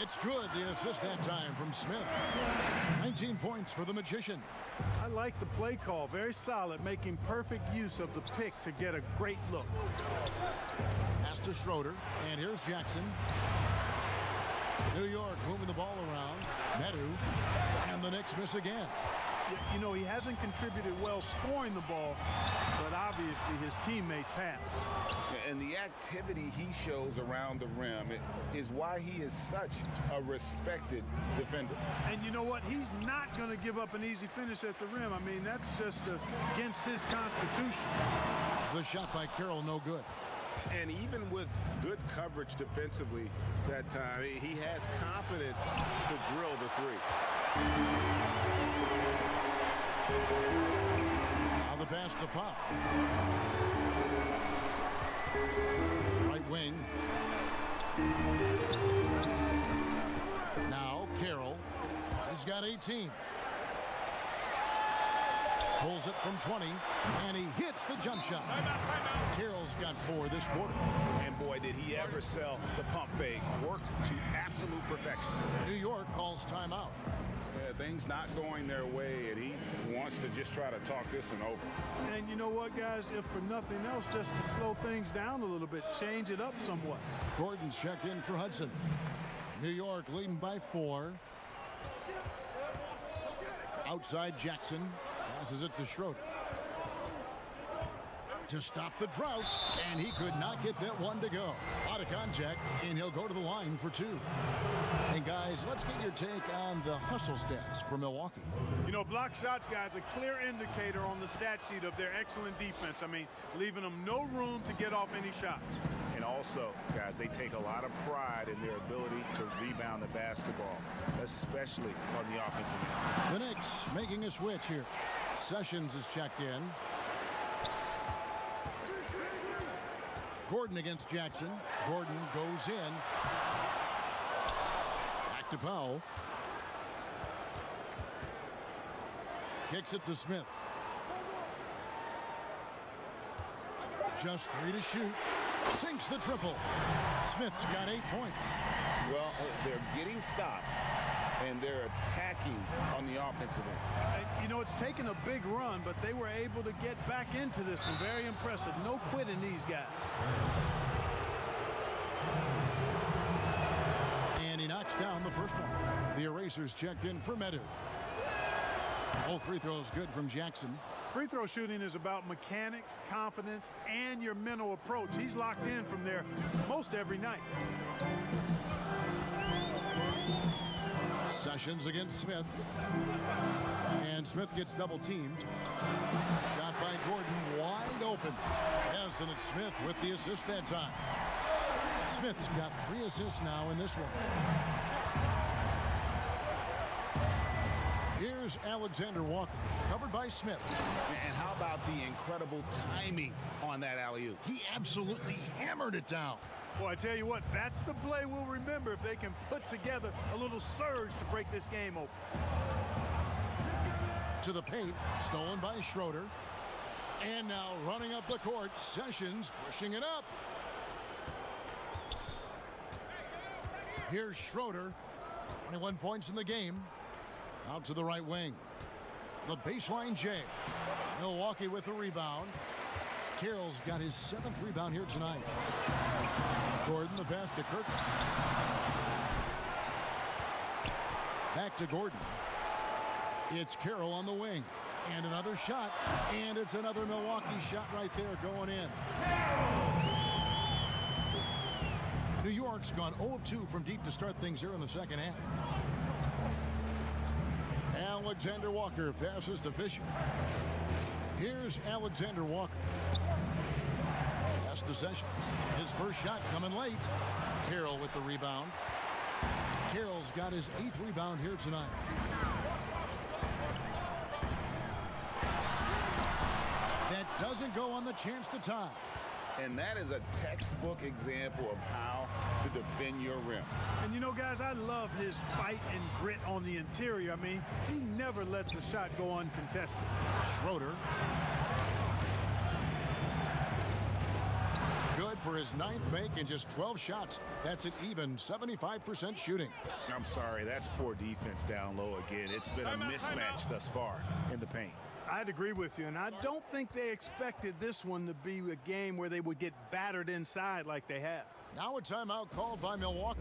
It's good. The assist that time from Smith. 19 points for the Magician. I like the play call. Very solid, making perfect use of the pick to get a great look. Pass to Schroeder. And here's Jackson. New York moving the ball around. Medu. And the Knicks miss again. You know, he hasn't contributed well scoring the ball, but obviously his teammates have. And the activity he shows around the rim is why he is such a respected defender. And you know what? He's not going to give up an easy finish at the rim. I mean, that's just against his constitution. The shot by Carroll, no good. And even with good coverage defensively that time, he has confidence to drill the three. Now the pass to Pop. Right wing. Now Carroll. He's got 18. Pulls it from 20, and he hits the jump shot. Carroll's got 4 this quarter. And boy, did he ever sell the pump fake. Worked to absolute perfection. New York calls timeout. Things not going their way, and he wants to just try to talk this one over. And you know what, guys? If for nothing else, just to slow things down a little bit, change it up somewhat. Gordon's checked in for Hudson. New York leading by 4. Outside Jackson. Passes it to Schroeder. To stop the drought, and he could not get that one to go. Out of contact, and he'll go to the line for 2. And guys, let's get your take on the hustle stats for Milwaukee. You know, block shots, guys, a clear indicator on the stat sheet of their excellent defense. I mean, leaving them no room to get off any shots. And also, guys, they take a lot of pride in their ability to rebound the basketball, especially on the offensive end. The Knicks making a switch here. Sessions is checked in. Gordon against Jackson. Gordon goes in. Back to Powell. Kicks it to Smith. Just 3 to shoot. Sinks the triple. Smith's got 8 points. Well, they're getting stops, and they're attacking on the offensive end. You know, it's taken a big run, but they were able to get back into this one. Very impressive. No quitting these guys. And he knocks down the first one. The erasers checked in for Medu. All free throws good from Jackson. Free throw shooting is about mechanics, confidence, and your mental approach. He's locked in from there most every night. Sessions against Smith. And Smith gets double teamed. Shot by Gordon, wide open. Yes, and it's Smith with the assist that time. Smith's got 3 assists now in this one. Here's Alexander Walker, covered by Smith. And how about the incredible timing on that alley-oop? He absolutely hammered it down. Boy, I tell you what, that's the play we'll remember if they can put together a little surge to break this game open. To the paint, stolen by Schroeder. And now running up the court, Sessions pushing it up. Here's Schroeder, 21 points in the game. Out to the right wing. The baseline J. Milwaukee with the rebound. Carroll's got his 7th rebound here tonight. Gordon, the pass to Kirk. Back to Gordon. It's Carroll on the wing. And another shot. And it's another Milwaukee shot right there going in. New York's gone 0 of 2 from deep to start things here in the second half. Alexander Walker passes to Fisher. Here's Alexander Walker. pass to Sessions. His first shot coming late. Carroll with the rebound. Carroll's got his 8th rebound here tonight. That doesn't go on the chance to tie. And that is a textbook example of how to defend your rim. And you know, guys, I love his fight and grit on the interior. I mean, he never lets a shot go uncontested. Schroeder. Good for his 9th make in just 12 shots. That's an even 75% shooting. I'm sorry, that's poor defense down low again. It's been a mismatch thus far in the paint. I'd agree with you, and I don't think they expected this one to be a game where they would get battered inside like they have. Now a timeout called by Milwaukee.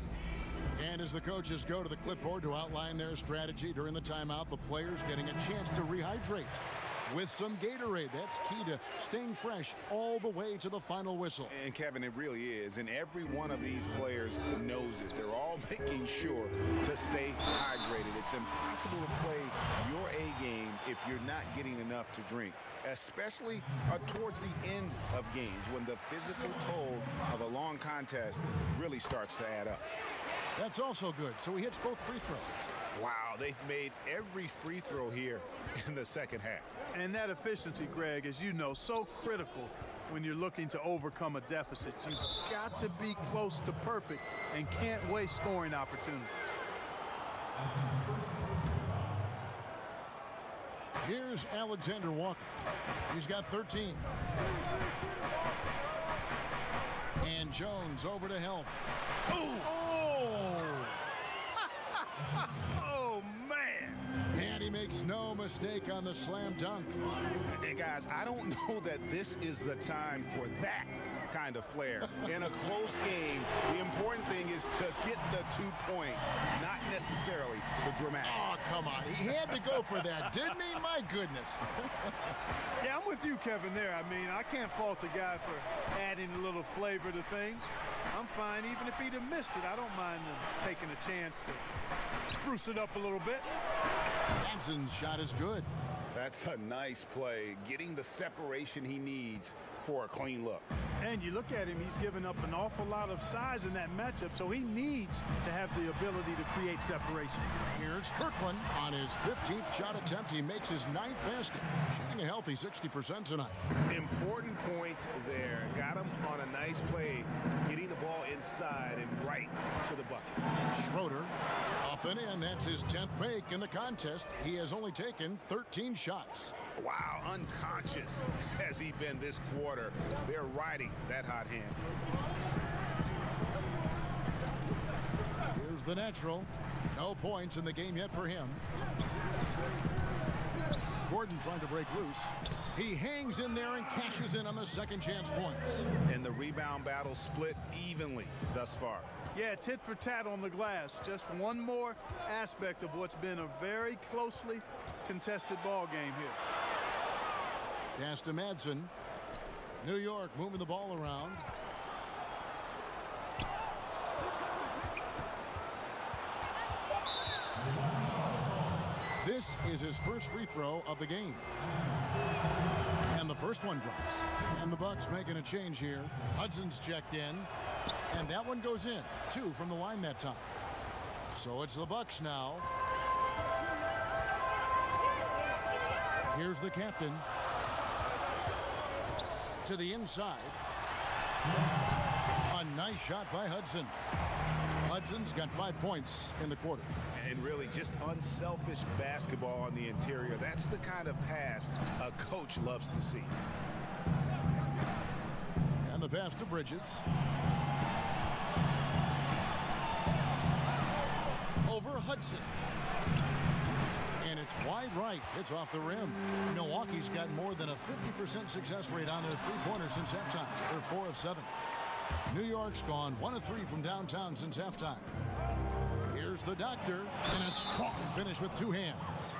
And as the coaches go to the clipboard to outline their strategy during the timeout, the players getting a chance to rehydrate with some Gatorade. That's key to staying fresh all the way to the final whistle. And Kevin, it really is. And every one of these players knows it. They're all making sure to stay hydrated. It's impossible to play your A game if you're not getting enough to drink, especially towards the end of games when the physical toll of a long contest really starts to add up. That's also good. So he hits both free throws. Wow, they've made every free throw here in the second half. And that efficiency, Greg, as you know, so critical when you're looking to overcome a deficit. You've got to be close to perfect and can't waste scoring opportunities. Here's Alexander Walker. He's got 13. And Jones over to help. Oh! Oh, man! And he makes no mistake on the slam dunk. And guys, I don't know that this is the time for that kind of flair. In a close game, the important thing is to get the 2 points, not necessarily the dramatics. Oh, come on. He had to go for that, didn't he? My goodness. Yeah, I'm with you, Kevin, there. I mean, I can't fault the guy for adding a little flavor to things. I'm fine. Even if he'd have missed it, I don't mind taking a chance to spruce it up a little bit. Jackson's shot is good. That's a nice play, getting the separation he needs for a clean look. And you look at him, he's given up an awful lot of size in that matchup, so he needs to have the ability to create separation. Here's Kirkland on his 15th shot attempt. He makes his 9th basket, shooting a healthy 60% tonight. Important point there. Got him on a nice play, getting the ball inside and right to the bucket. Schroeder up and in. That's his 10th make in the contest. He has only taken 13 shots. Wow, unconscious has he been this quarter. They're riding that hot hand. Here's the natural. No points in the game yet for him. Gordon trying to break loose. He hangs in there and cashes in on the second chance points. And the rebound battle split evenly thus far. Yeah, tit for tat on the glass. Just one more aspect of what's been a very closely contested ball game here. Pass to Madsen. New York moving the ball around. This is his first free throw of the game. And the first one drops. And the Bucks making a change here. Hudson's checked in. And that one goes in. 2 from the line that time. So it's the Bucks now. Here's the captain. To the inside. A nice shot by Hudson. Hudson's got 5 points in the quarter. And really just unselfish basketball on the interior. That's the kind of pass a coach loves to see. And the pass to Bridges. Over Hudson. And it's wide right. It's off the rim. Milwaukee's got more than a 50% success rate on their three-pointers since halftime. They're 4 of 7. New York's gone 1 of 3 from downtown since halftime. Here's the doctor and a strong finish with 2 hands.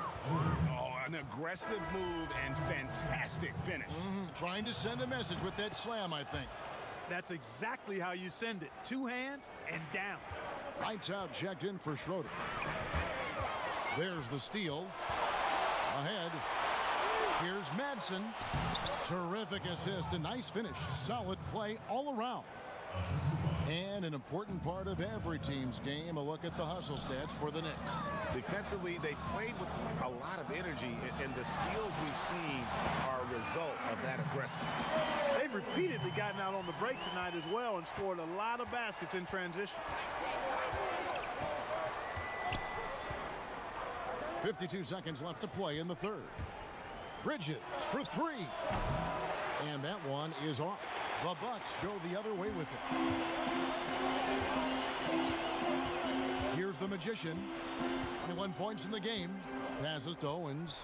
Oh, an aggressive move and fantastic finish. Trying to send a message with that slam, I think. That's exactly how you send it. 2 hands and down. Lights out, checked in for Schroeder. There's the steal. Ahead. Here's Madsen. Terrific assist, a nice finish. Solid play all around. And an important part of every team's game, a look at the hustle stats for the Knicks. Defensively, they played with a lot of energy, and the steals we've seen are a result of that aggressiveness. They've repeatedly gotten out on the break tonight as well and scored a lot of baskets in transition. 52 seconds left to play in the third. Bridges for three. And that one is off. The Bucks go the other way with it. Here's the Magician. 21 points in the game. Passes to Owens.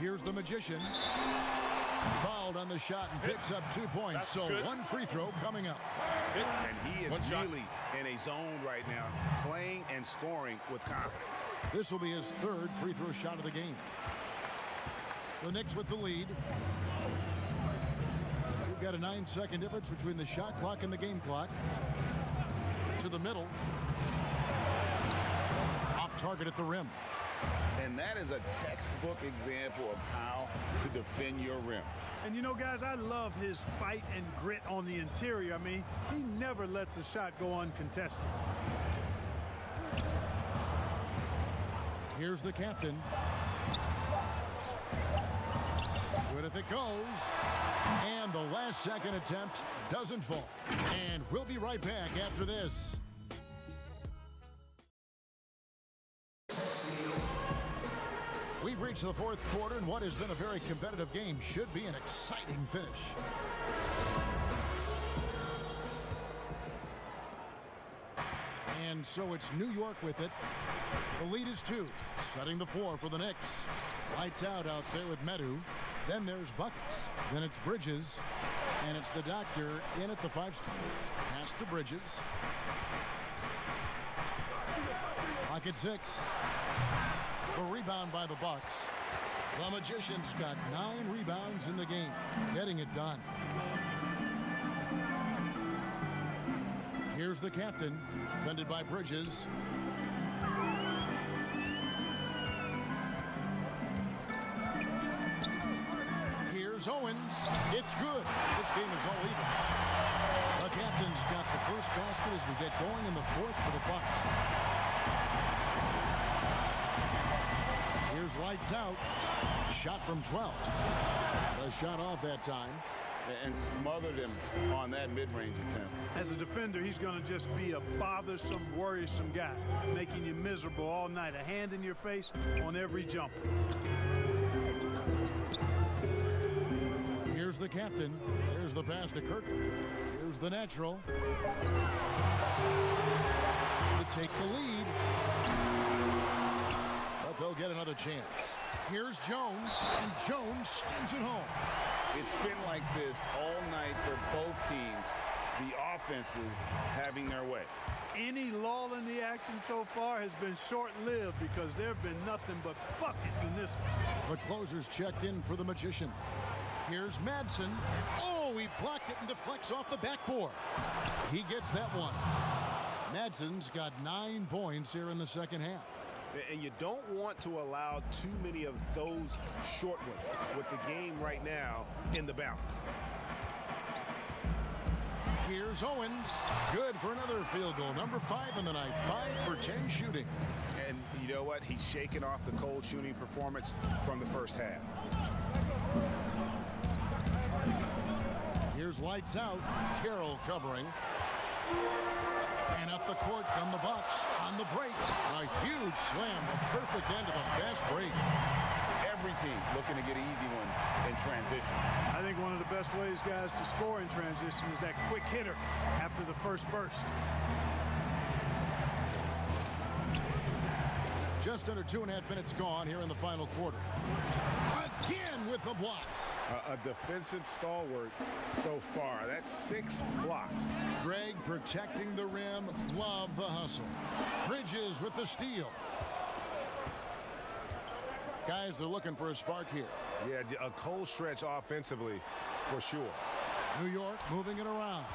Here's the Magician. Fouled on the shot and picks up 2 points. So one free throw coming up. And he is really in a zone right now, playing and scoring with confidence. This will be his third free throw shot of the game. The Knicks with the lead. We've got a 9-second difference between the shot clock and the game clock. To the middle. Off target at the rim. And that is a textbook example of how to defend your rim. And you know, guys, I love his fight and grit on the interior. I mean, he never lets a shot go uncontested. Here's the captain. Good if it goes. And the last second attempt doesn't fall. And we'll be right back after this. We've reached the fourth quarter, and what has been a very competitive game should be an exciting finish. And so it's New York with it. The lead is 2, setting the floor for the Knicks. Lights out there with Medu. Then there's Buckets. Then it's Bridges. And it's the Doctor in at the 5 spot. Pass to Bridges. Clock at 6. A rebound by the Bucks. The Magician's got 9 rebounds in the game. Getting it done. Here's the captain. Defended by Bridges. Here's Owens. It's good. This game is all even. The captain's got the first basket as we get going in the fourth for the Bucks. Here's lights out. Shot from 12. The shot off that time. And smothered him on that mid-range attempt. As a defender, he's going to just be a bothersome, worrisome guy, making you miserable all night. A hand in your face on every jumper. Here's the captain. There's the pass to Kirkland. Here's the natural. To take the lead. But they'll get another chance. Here's Jones, and Jones slams it home. It's been like this all night for both teams. The offenses having their way. Any lull in the action so far has been short-lived because there have been nothing but buckets in this one. The closer's checked in for the Magician. Here's Madsen. Oh, he blocked it and deflects off the backboard. He gets that one. Madsen's got 9 points here in the second half. And you don't want to allow too many of those short ones with the game right now in the balance. Here's Owens. Good for another field goal. Number 5 in the night. 5 for 10 shooting. And you know what? He's shaking off the cold shooting performance from the first half. Here's lights out. Carroll covering. And up the court come the Bucks on the break. A huge slam, the perfect end of a fast break. Every team looking to get easy ones in transition. I think one of the best ways, guys, to score in transition is that quick hitter after the first burst. Just under 2.5 minutes gone here in the final quarter. Again with the block. A defensive stalwart so far. That's 6 blocks. Greg protecting the rim. Love the hustle. Bridges with the steal. Guys are looking for a spark here. Yeah, a cold stretch offensively for sure. New York moving it around.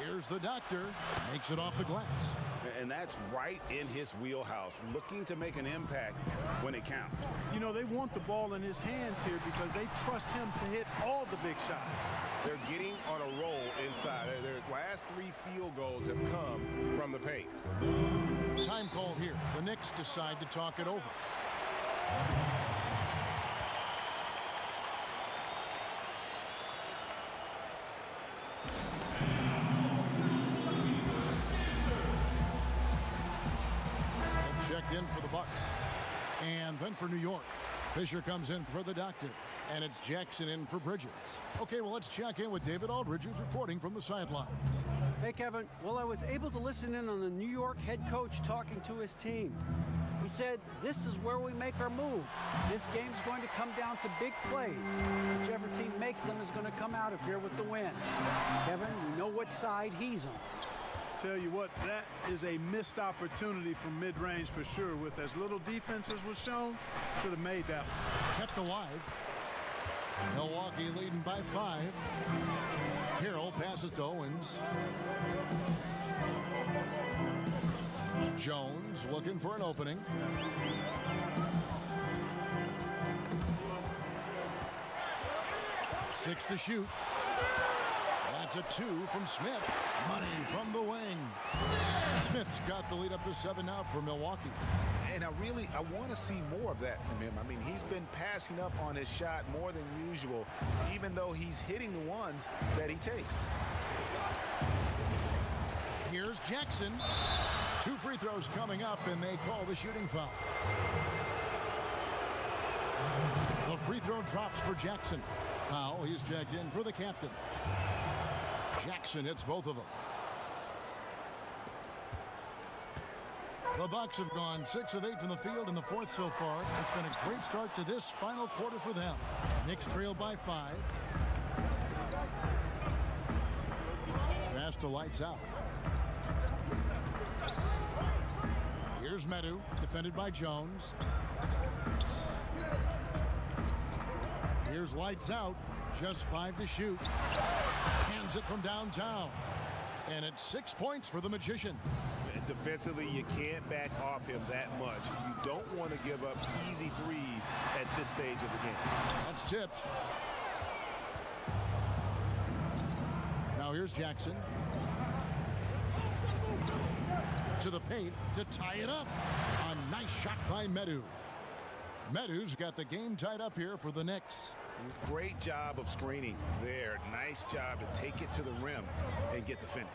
Here's the doctor. Makes it off the glass. And that's right in his wheelhouse, looking to make an impact when it counts. You know, they want the ball in his hands here because they trust him to hit all the big shots. They're getting on a roll inside. Their last 3 field goals have come from the paint. Time called here. The Knicks decide to talk it over. Checked in for the Bucks. And then for New York, Fisher comes in for the doctor. And it's Jackson in for Bridges. Okay, well, let's check in with David Aldridge, who's reporting from the sidelines. Hey, Kevin. Well, I was able to listen in on the New York head coach talking to his team. He said, this is where we make our move. This game's going to come down to big plays. Whichever team makes them is going to come out of here with the win. Kevin, we know what side he's on. Tell you what, that is a missed opportunity from mid-range for sure. With as little defense as was shown, should have made that one. Kept alive. Milwaukee leading by 5. Carroll passes to Owens. Jones looking for an opening. Six to shoot. That's a 2 from Smith. Money from the wing. Smith's got the lead up to 7 now for Milwaukee. And I want to see more of that from him. I mean, he's been passing up on his shot more than usual, even though he's hitting the ones that he takes. Here's Jackson. 2 free throws coming up, and they call the shooting foul. The free throw drops for Jackson. Powell, he's checked in for the captain. Jackson hits both of them. The Bucks have gone 6 of 8 from the field in the 4th so far. It's been a great start to this final quarter for them. Knicks trail by 5. Pass to lights out. Here's Medu, defended by Jones. Here's lights out. Just 5 to shoot. Hands it from downtown. And it's 6 points for the Magician. Defensively, you can't back off him that much. You don't want to give up easy threes at this stage of the game. That's tipped. Now here's Jackson. To the paint to tie it up. A nice shot by Medu. Medu's got the game tied up here for the Knicks. Great job of screening there. Nice job to take it to the rim and get the finish.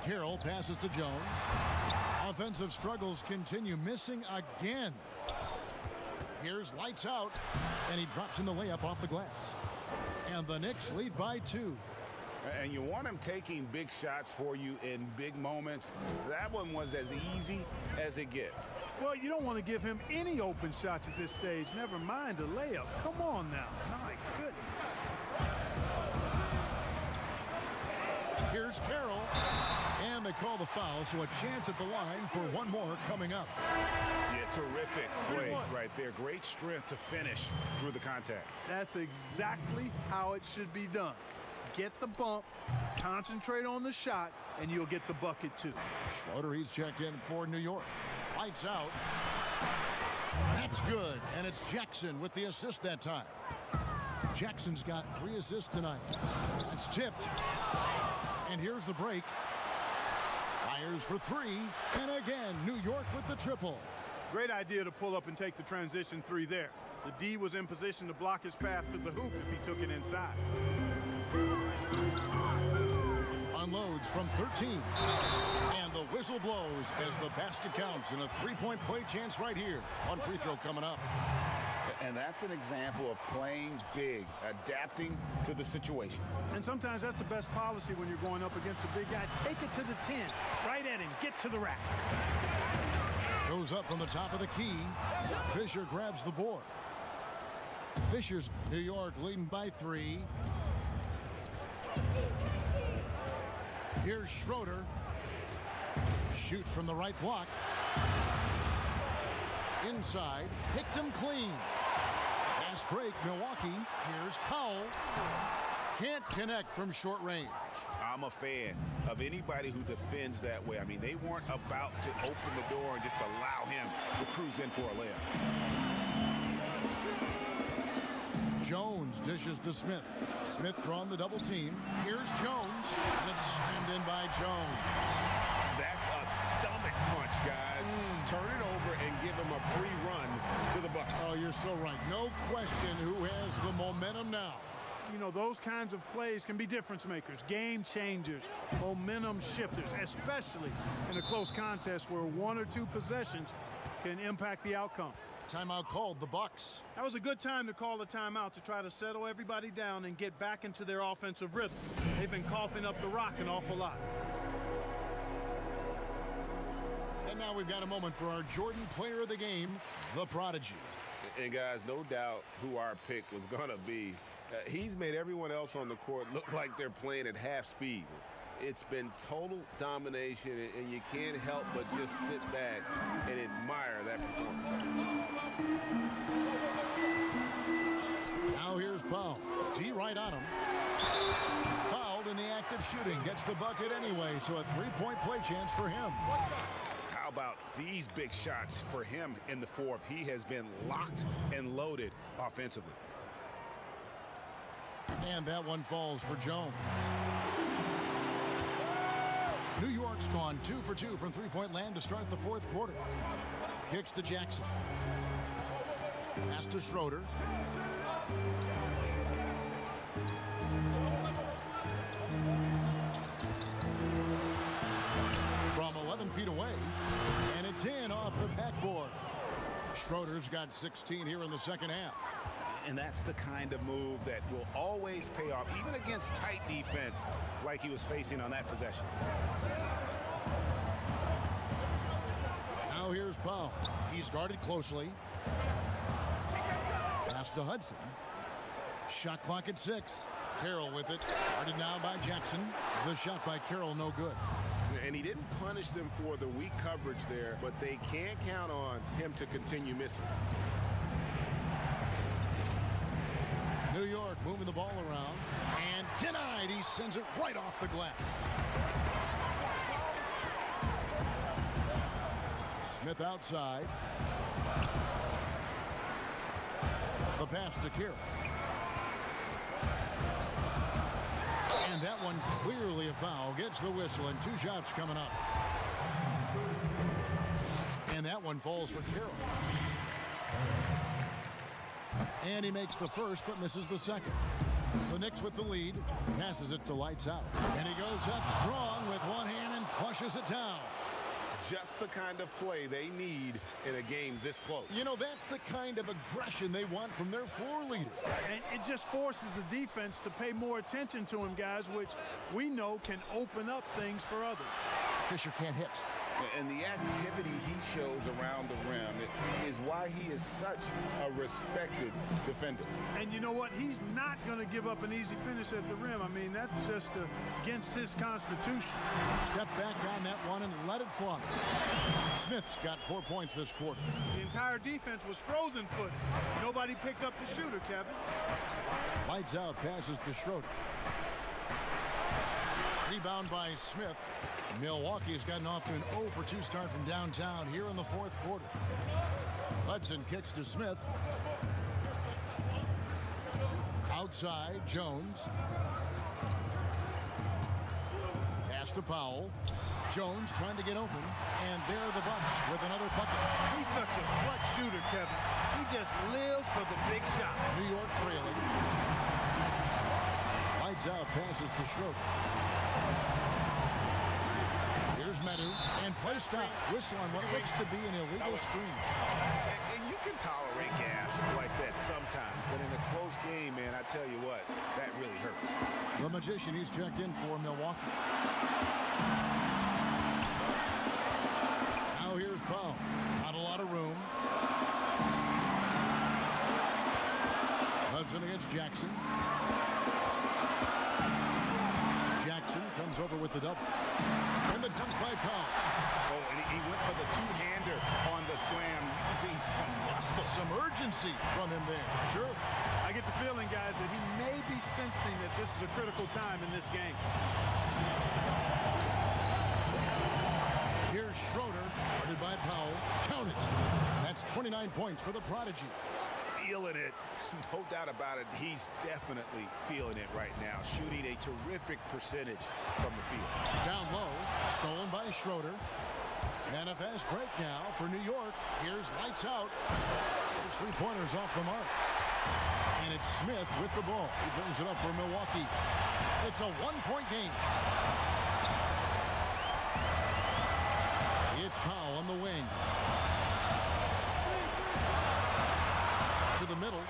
Carroll passes to Jones. Offensive struggles continue, missing again. Here's lights out, and he drops in the layup off the glass. And the Knicks lead by 2. And you want him taking big shots for you in big moments. That one was as easy as it gets. Well, you don't want to give him any open shots at this stage. Never mind a layup. Come on now. My goodness. Here's Carroll. And they call the foul, so a chance at the line for one more coming up. Yeah, terrific play right there. Great strength to finish through the contact. That's exactly how it should be done. Get the bump, concentrate on the shot, and you'll get the bucket too. Schroeder, he's checked in for New York. Lights out. That's good, and it's Jackson with the assist that time. Jackson's got 3 assists tonight. That's tipped. And here's the break. Fires for 3, and again, New York with the triple. Great idea to pull up and take the transition 3 there. The D was in position to block his path to the hoop if he took it inside. Unloads from 13. And the whistle blows as the basket counts, and a 3-point play chance right here. One free throw coming up. And that's an example of playing big, adapting to the situation. And sometimes that's the best policy when you're going up against a big guy. Take it to the 10, right at him, get to the rack. Goes up from the top of the key. Fisher grabs the board. Fisher's New York leading by 3. Here's Schroeder. Shoots from the right block. Inside, picked him clean. Fast break, Milwaukee. Here's Powell. Can't connect from short range. I'm a fan of anybody who defends that way. I mean, they weren't about to open the door and just allow him to cruise in for a layup. Jones dishes to Smith. Smith drawing the double team. Here's Jones, and it's slammed in by Jones. That's a stomach punch, guys. Turn it over and give him a free run to the bucket. Oh, you're so right. No question who has the momentum now. You know, those kinds of plays can be difference makers, game changers, momentum shifters, especially in a close contest where 1 or 2 possessions can impact the outcome. Timeout called, the Bucks. That was a good time to call the timeout to try to settle everybody down and get back into their offensive rhythm. They've been coughing up the rock an awful lot. And now we've got a moment for our Jordan player of the game, the Prodigy. And guys, no doubt who our pick was going to be. He's made everyone else on the court look like they're playing at half speed. It's been total domination, and you can't help but just sit back and admire that performance. Now here's Powell. D right on him. Fouled in the act of shooting. Gets the bucket anyway, so a 3-point play chance for him. How about these big shots for him in the fourth? He has been locked and loaded offensively. And that one falls for Jones. New York's gone 2 for 2 from three-point land to start the fourth quarter. Kicks to Jackson. Pass to Schroeder. From 11 feet away, and it's in off the backboard. Schroeder's got 16 here in the second half. And that's the kind of move that will always pay off, even against tight defense like he was facing on that possession. Now here's Powell. He's guarded closely. Pass to Hudson. Shot clock at 6. Carroll with it. Guarded now by Jackson. The shot by Carroll no good. And he didn't punish them for the weak coverage there, but they can't count on him to continue missing. New York moving the ball around, and denied. He sends it right off the glass. Smith outside. The pass to Carroll. And that one clearly a foul. Gets the whistle, and 2 shots coming up. And that one falls for Carroll. And he makes the first, but misses the second. The Knicks with the lead. Passes it to Lights Out. And he goes up strong with one hand and flushes it down. Just the kind of play they need in a game this close. You know, that's the kind of aggression they want from their floor leader. And it just forces the defense to pay more attention to him, guys, which we know can open up things for others. Fisher can't hit. And the activity he shows around the rim is why he is such a respected defender. And you know what? He's not going to give up an easy finish at the rim. I mean, that's just against his constitution. Step back on that one and let it fly. Smith's got 4 points this quarter. The entire defense was frozen footed. Nobody picked up the shooter, Kevin. Lights Out passes to Schroeder. Rebound by Smith. Milwaukee's gotten off to an 0 for 2 start from downtown here in the fourth quarter. Hudson kicks to Smith. Outside, Jones. Pass to Powell. Jones trying to get open. And there the Bucks with another bucket. He's such a clutch shooter, Kevin. He just lives for the big shot. New York trailing. Lights Out passes to Schroeder. Here's Medu, and play stops. Whistle on what looks to be an illegal screen. And you can tolerate gaffes like that sometimes, but in a close game, man, I tell you what, that really hurts. The Magician, he's checked in for Milwaukee. Now here's Powell. Not a lot of room. Hudson against Jackson. Jackson comes over with the double. And the dunk by Powell. Oh, and he went for the two-hander on the slam, using some muscle. Some urgency from him there. Sure. I get the feeling, guys, that he may be sensing that this is a critical time in this game. Here's Schroeder, guarded by Powell. Count it. That's 29 points for the Prodigy. Feeling it. No doubt about it. He's definitely feeling it right now. Shooting a terrific percentage from the field. Down low, stolen by Schroeder. And a fast break now for New York. Here's lights out. There's three-pointers off the mark. And it's Smith with the ball. He brings it up for Milwaukee. It's a one-point game. It's Powell on the wing. To the middle.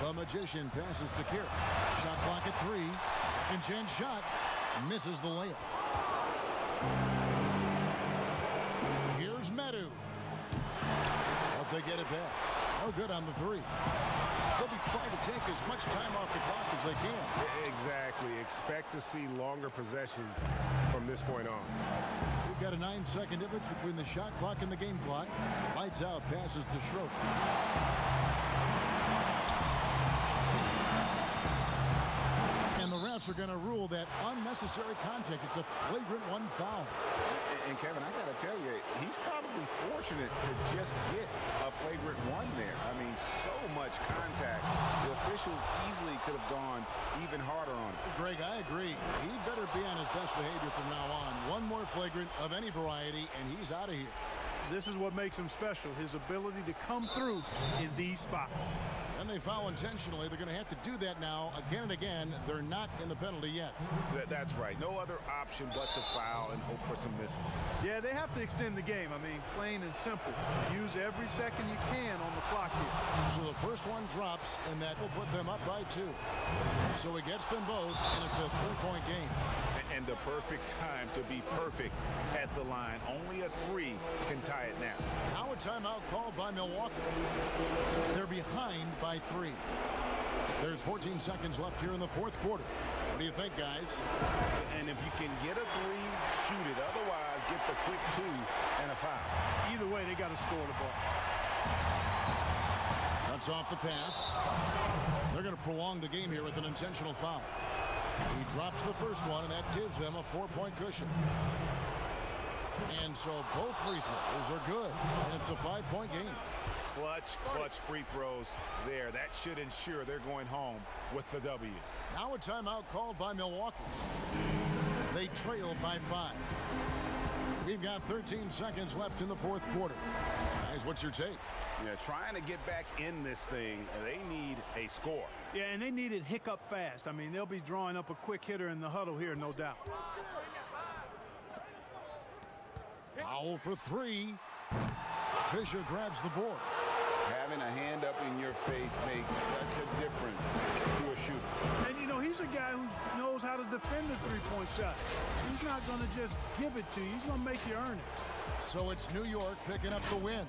The Magician passes to Kirk. Shot clock at 3. Second chance shot. Misses the layup. Here's Medu. Hope they get it back. No good on the 3. They'll be trying to take as much time off the clock as they can. Exactly. Expect to see longer possessions from this point on. We've got a 9-second difference between the shot clock and the game clock. Lights out, passes to Schroeder. And the refs are going to rule that unnecessary contact. It's a flagrant 1 foul. And Kevin, I got to tell you, he's probably fortunate to just get a flagrant 1 there. I mean, so much contact. The officials easily could have gone even harder on it. Greg, I agree. He'd better be on his best behavior from now on. One more flagrant of any variety, and he's out of here. This is what makes him special, his ability to come through in these spots. And they foul intentionally. They're going to have to do that now again and again. They're not in the penalty yet. That's right. No other option but to foul and hope for some misses. Yeah, they have to extend the game. I mean, plain and simple. Use every second you can on the clock here. So the first one drops, and that will put them up by 2. So he gets them both, and it's a 3-point game. And the perfect time to be perfect at the line. Only a 3 can tie it now. Now a timeout called by Milwaukee. They're behind by 3. There's 14 seconds left here in the fourth quarter. What do you think, guys? And if you can get a 3, shoot it. Otherwise, get the quick 2 and a foul. Either way, they got to score the ball. Cuts off the pass. They're going to prolong the game here with an intentional foul. He drops the first one, and that gives them a 4-point cushion. And so both free throws are good, and it's a 5-point game. Clutch free throws there. That should ensure they're going home with the W. Now a timeout called by Milwaukee. They trail by 5. We've got 13 seconds left in the fourth quarter. Guys, what's your take? Yeah, trying to get back in this thing, they need a score. Yeah, and they need it hiccup fast. I mean, they'll be drawing up a quick hitter in the huddle here, no doubt. Foul for 3. Fisher grabs the board. Having a hand up in your face makes such a difference to a shooter. And, you know, he's a guy who knows how to defend the three-point shot. He's not going to just give it to you. He's going to make you earn it. So it's New York picking up the win.